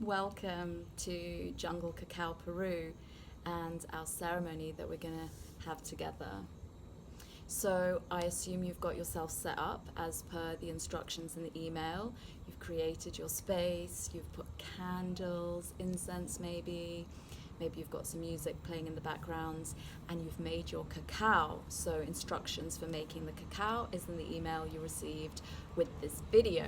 Welcome to Jungle Cacao Peru and our ceremony that we're going to have together. So I assume you've got yourself set up as per the instructions in the email. You've created your space, you've put candles, incense maybe you've got some music playing in the background, and you've made your cacao. So instructions for making the cacao is in the email you received with this video.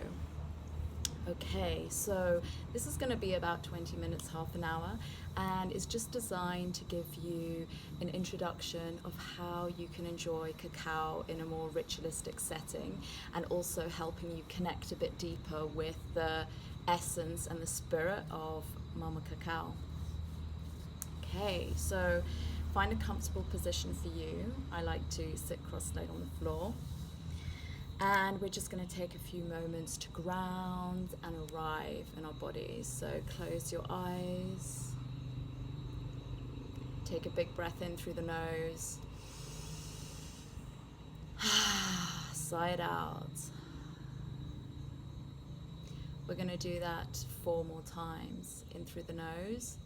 Okay, so this is going to be about 20 minutes, half an hour, and it's just designed to give you an introduction of how you can enjoy cacao in a more ritualistic setting, and also helping you connect a bit deeper with the essence and the spirit of Mama Cacao. Okay, so find a comfortable position for you. I like to sit cross-legged on the floor. And we're just going to take a few moments to ground and arrive in our bodies. So close your eyes. Take a big breath in through the nose. Sigh it out. We're going to do that 4 more times. In through the nose.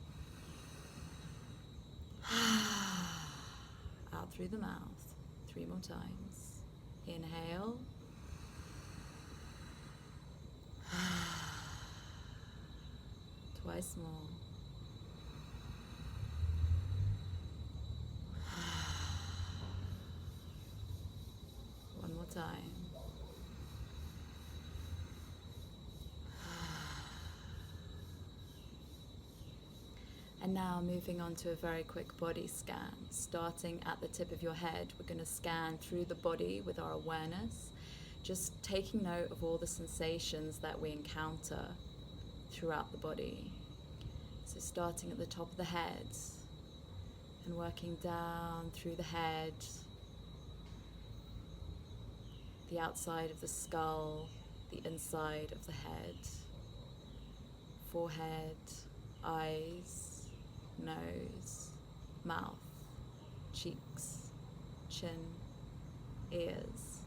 Out through the mouth. 3 more times. Inhale. Twice more. One more time. And now moving on to a very quick body scan. Starting at the tip of your head, we're going to scan through the body with our awareness, just taking note of all the sensations that we encounter throughout the body. So starting at the top of the head and working down through the head, the outside of the skull, the inside of the head, forehead, eyes, nose, mouth, cheeks, chin, ears,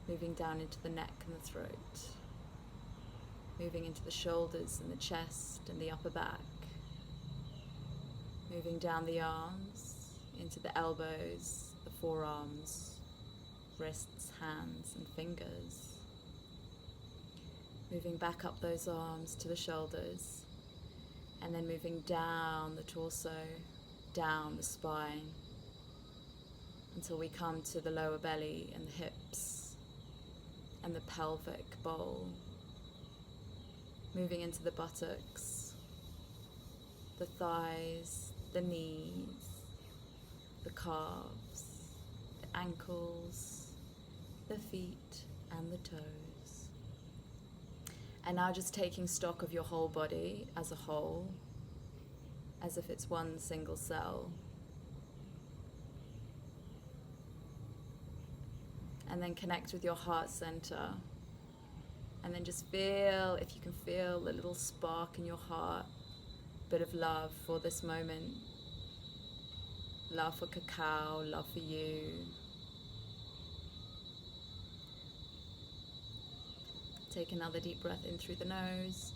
moving down into the neck and the throat, moving into the shoulders and the chest and the upper back, moving down the arms, into the elbows, the forearms, wrists, hands and fingers, moving back up those arms to the shoulders, and then moving down the torso, down the spine, until we come to the lower belly and the hips and the pelvic bowl, moving into the buttocks, the thighs, the knees, the calves, the ankles, the feet and the toes. And now just taking stock of your whole body as a whole, as if it's one single cell. And then connect with your heart center. And then just feel, if you can feel a little spark in your heart, a bit of love for this moment. Love for cacao, love for you. Take another deep breath in through the nose.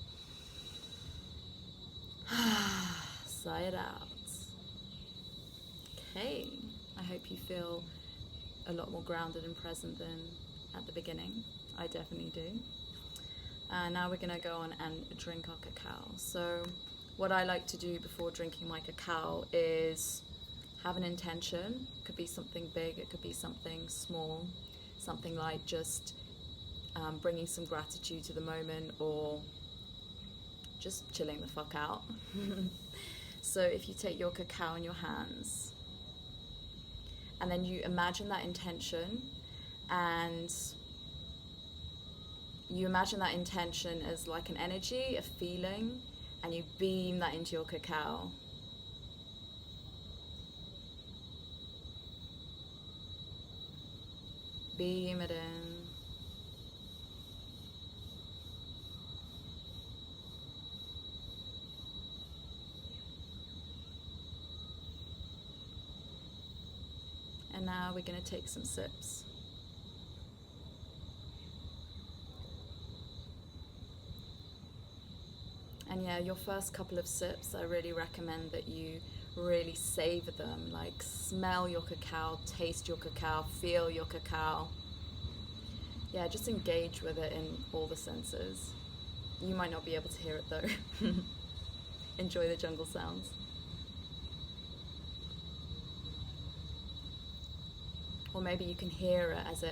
Sigh it out. Okay, I hope you feel a lot more grounded and present than at the beginning. I definitely do. Now we're going to go on and drink our cacao. So what I like to do before drinking my cacao is have an intention. It could be something big, it could be something small, something like just bringing some gratitude to the moment, or just chilling the fuck out. So if you take your cacao in your hands, and then you imagine that intention, and you imagine that intention as like an energy, a feeling, and you beam that into your cacao. Beam it in. And now we're going to take some sips. And yeah, your first couple of sips, I really recommend that you really savor them. Like, smell your cacao, taste your cacao, feel your cacao. Yeah, just engage with it in all the senses. You might not be able to hear it though. Enjoy the jungle sounds. Or maybe you can hear it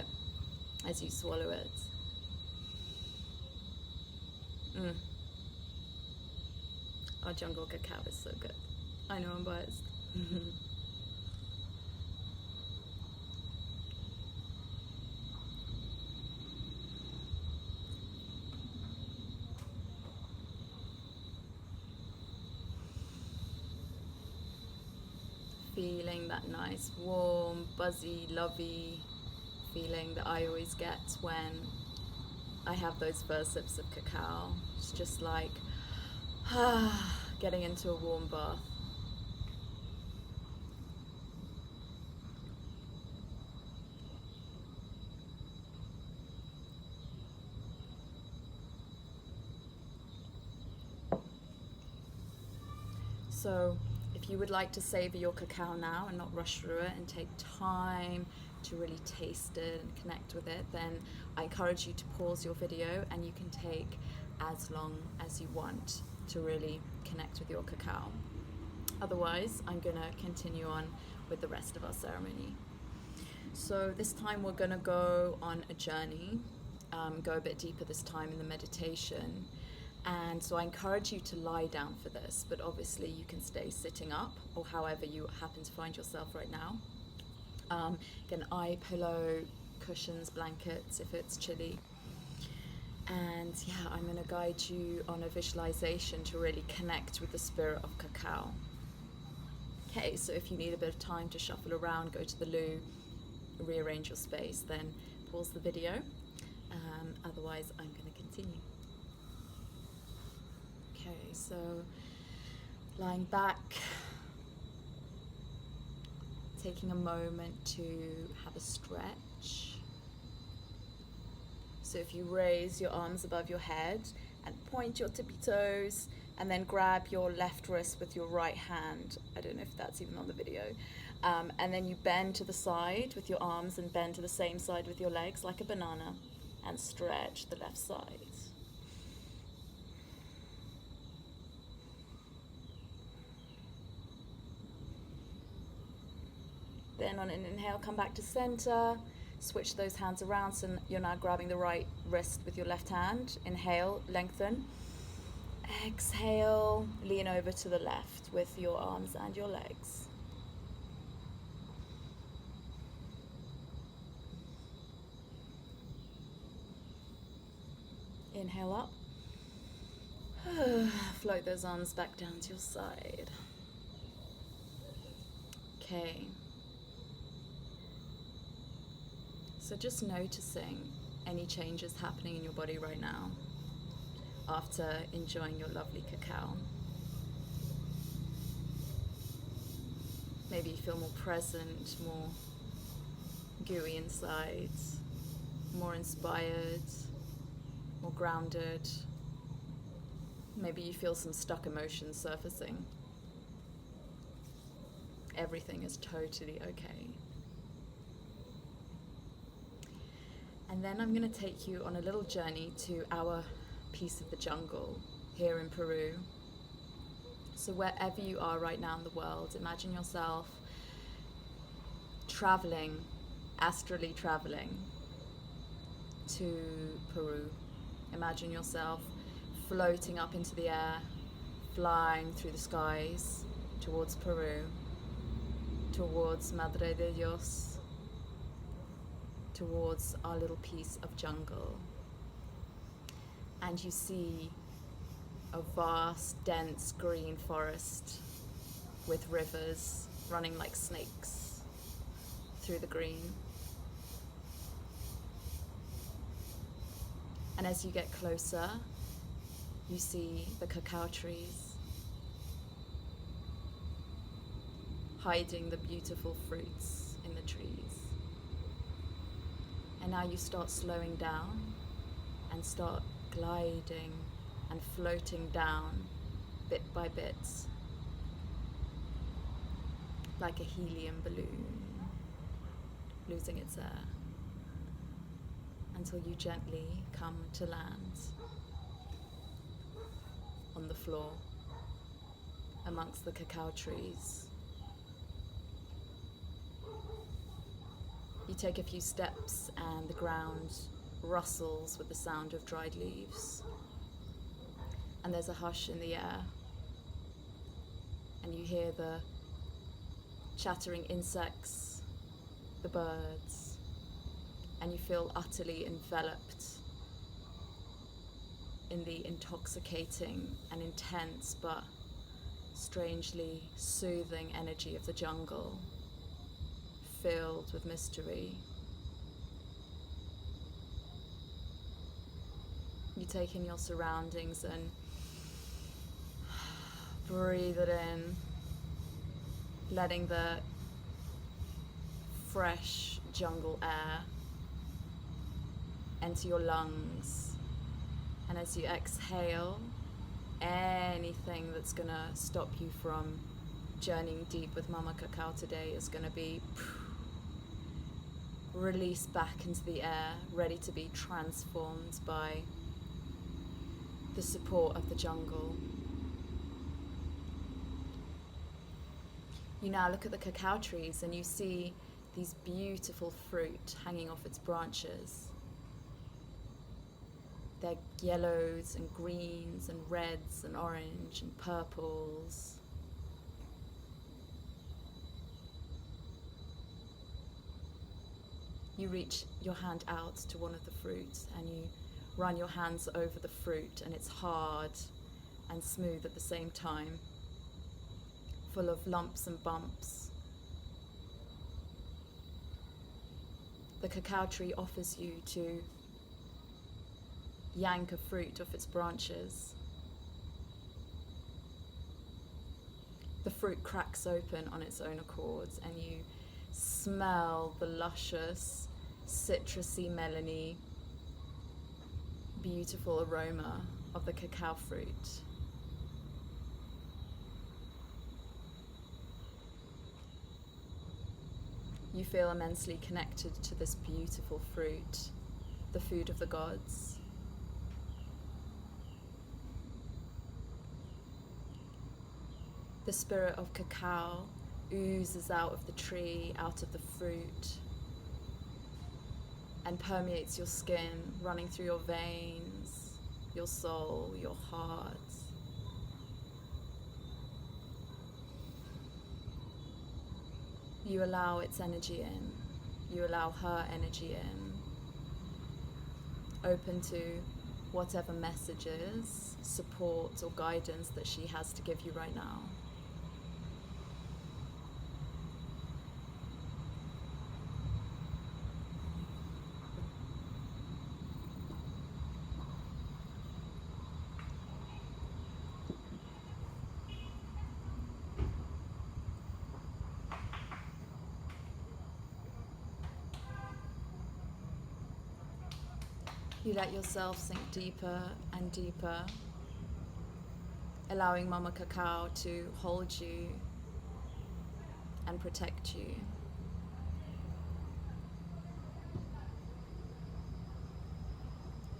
as you swallow it. Our jungle cacao is so good. I know I'm biased. Feeling that nice, warm, buzzy, lovey feeling that I always get when I have those first sips of cacao. It's just like getting into a warm bath. So if you would like to savor your cacao now and not rush through it and take time to really taste it and connect with it, then I encourage you to pause your video and you can take as long as you want to really connect with your cacao. Otherwise, I'm going to continue on with the rest of our ceremony. So this time we're going to go on a journey, go a bit deeper this time in the meditation. And so I encourage you to lie down for this, but obviously you can stay sitting up or however you happen to find yourself right now. Get an eye pillow, cushions, blankets if it's chilly. And yeah, I'm going to guide you on a visualization to really connect with the spirit of cacao. Okay, so if you need a bit of time to shuffle around, go to the loo, rearrange your space, then pause the video. Otherwise, I'm going to continue. Okay, so lying back, taking a moment to have a stretch. So if you raise your arms above your head and point your tippy toes and then grab your left wrist with your right hand. I don't know if that's even on the video. And then you bend to the side with your arms and bend to the same side with your legs like a banana and stretch the left side. Then on an inhale, come back to center, switch those hands around, so you're now grabbing the right wrist with your left hand. Inhale, lengthen. Exhale, lean over to the left with your arms and your legs. Inhale up. Float those arms back down to your side. Okay. So just noticing any changes happening in your body right now after enjoying your lovely cacao. Maybe you feel more present, more gooey inside, more inspired, more grounded. Maybe you feel some stuck emotions surfacing. Everything is totally okay. And then I'm going to take you on a little journey to our piece of the jungle here in Peru. So wherever you are right now in the world, imagine yourself traveling, astrally traveling to Peru. Imagine yourself floating up into the air, flying through the skies towards Peru, towards Madre de Dios, towards our little piece of jungle. And you see a vast, dense green forest with rivers running like snakes through the green. And as you get closer, you see the cacao trees hiding the beautiful fruits in the trees. And now you start slowing down and start gliding and floating down bit by bit, like a helium balloon, losing its air, until you gently come to land on the floor amongst the cacao trees. You take a few steps and the ground rustles with the sound of dried leaves, and there's a hush in the air, and you hear the chattering insects, the birds, and you feel utterly enveloped in the intoxicating and intense but strangely soothing energy of the jungle, filled with mystery. You take in your surroundings and breathe it in, letting the fresh jungle air enter your lungs. And as you exhale, anything that's gonna stop you from journeying deep with Mama Cacao today is gonna be released back into the air, ready to be transformed by the support of the jungle. You now look at the cacao trees and you see these beautiful fruit hanging off its branches. They're yellows and greens and reds and orange and purples. You reach your hand out to one of the fruit and you run your hands over the fruit, and it's hard and smooth at the same time, full of lumps and bumps. The cacao tree offers you to yank a fruit off its branches. The fruit cracks open on its own accord, and you smell the luscious, citrusy, melony, beautiful aroma of the cacao fruit. You feel immensely connected to this beautiful fruit, the food of the gods. The spirit of cacao oozes out of the tree, out of the fruit, and permeates your skin, running through your veins, your soul, your heart. You allow its energy in. You allow her energy in. Open to whatever messages, support, or guidance that she has to give you right now. You let yourself sink deeper and deeper, allowing Mama Cacao to hold you and protect you.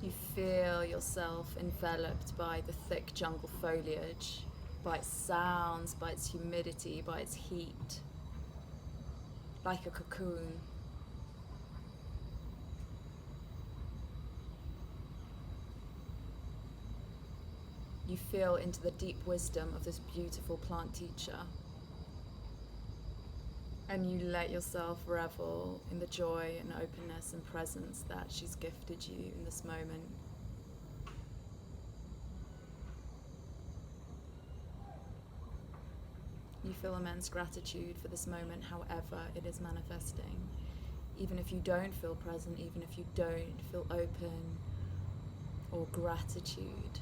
You feel yourself enveloped by the thick jungle foliage, by its sounds, by its humidity, by its heat, like a cocoon. You feel into the deep wisdom of this beautiful plant teacher, and you let yourself revel in the joy and openness and presence that she's gifted you in this moment. You feel immense gratitude for this moment, however it is manifesting. Even if you don't feel present, even if you don't feel open or gratitude,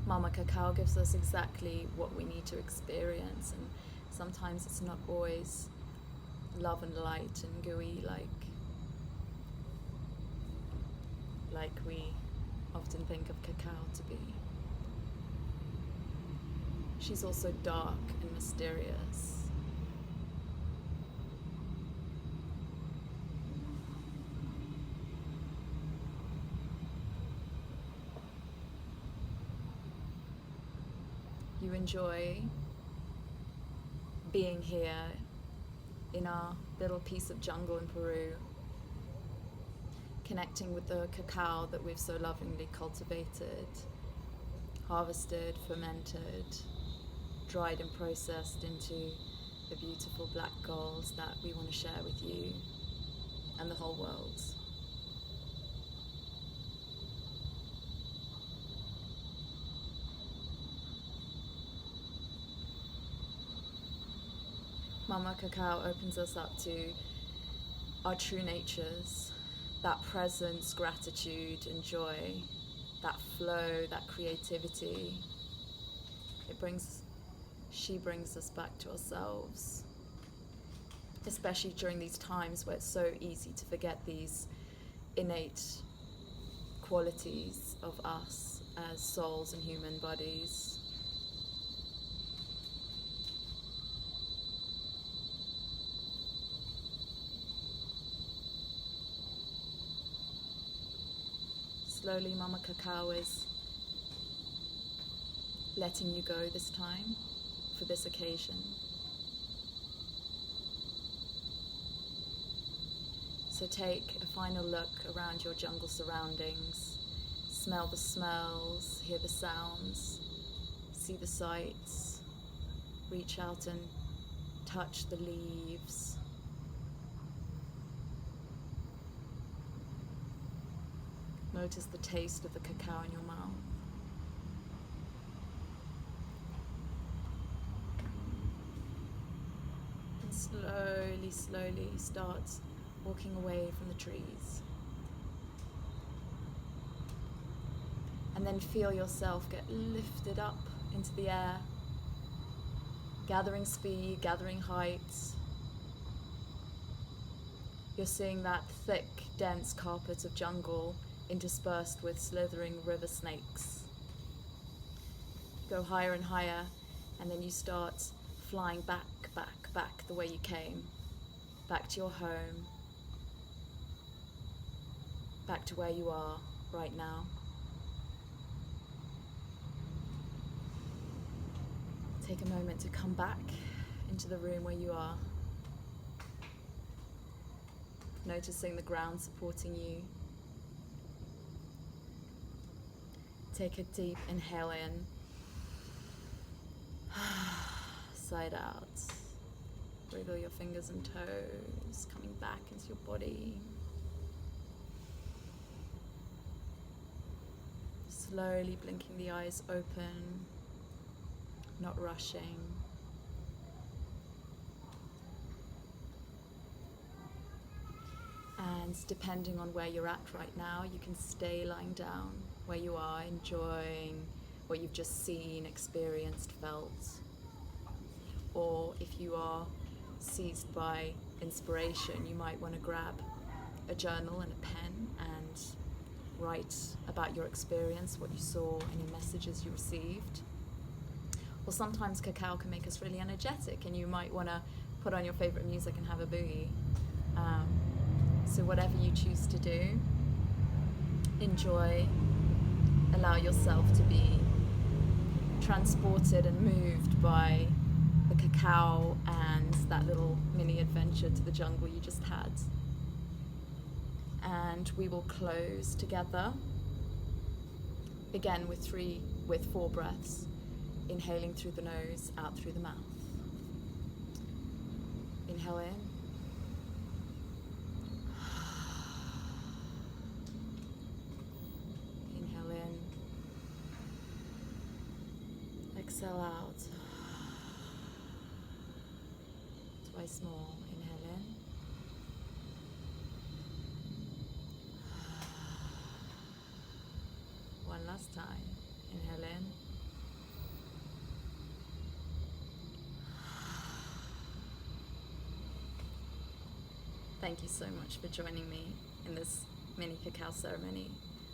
Mama Cacao gives us exactly what we need to experience, and sometimes it's not always love and light and gooey like we often think of cacao to be. She's also dark and mysterious. You enjoy being here in our little piece of jungle in Peru, connecting with the cacao that we've so lovingly cultivated, harvested, fermented, dried and processed into the beautiful black gold that we want to share with you and the whole world. Mama Cacao opens us up to our true natures, that presence, gratitude and joy, that flow, that creativity. She brings us back to ourselves, especially during these times where it's so easy to forget these innate qualities of us as souls and human bodies. Slowly, Mama Cacao is letting you go this time, for this occasion. So take a final look around your jungle surroundings, smell the smells, hear the sounds, see the sights, reach out and touch the leaves. Notice the taste of the cacao in your mouth. And slowly, slowly start walking away from the trees. And then feel yourself get lifted up into the air, gathering speed, gathering heights. You're seeing that thick, dense carpet of jungle interspersed with slithering river snakes. Go higher and higher, and then you start flying back the way you came, back to your home, back to where you are right now. Take a moment to come back into the room where you are, noticing the ground supporting you. Take a deep inhale in, side out. Wiggle your fingers and toes, coming back into your body. Slowly blinking the eyes open, not rushing. And depending on where you're at right now, you can stay lying down where you are, enjoying what you've just seen, experienced, felt. Or if you are seized by inspiration, you might want to grab a journal and a pen and write about your experience, what you saw, any messages you received. Or sometimes cacao can make us really energetic, and you might want to put on your favorite music and have a boogie. So whatever you choose to do, enjoy, allow yourself to be transported and moved by the cacao and that little mini adventure to the jungle you just had. And we will close together, again with 4 breaths, inhaling through the nose, out through the mouth. Inhale in. Inhale in. Exhale out. Twice more. Inhale in. One last time. Inhale in. Thank you so much for joining me in this mini cacao ceremony,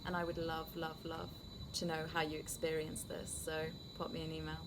and I would love, love, love to know how you experienced this, so pop me an email.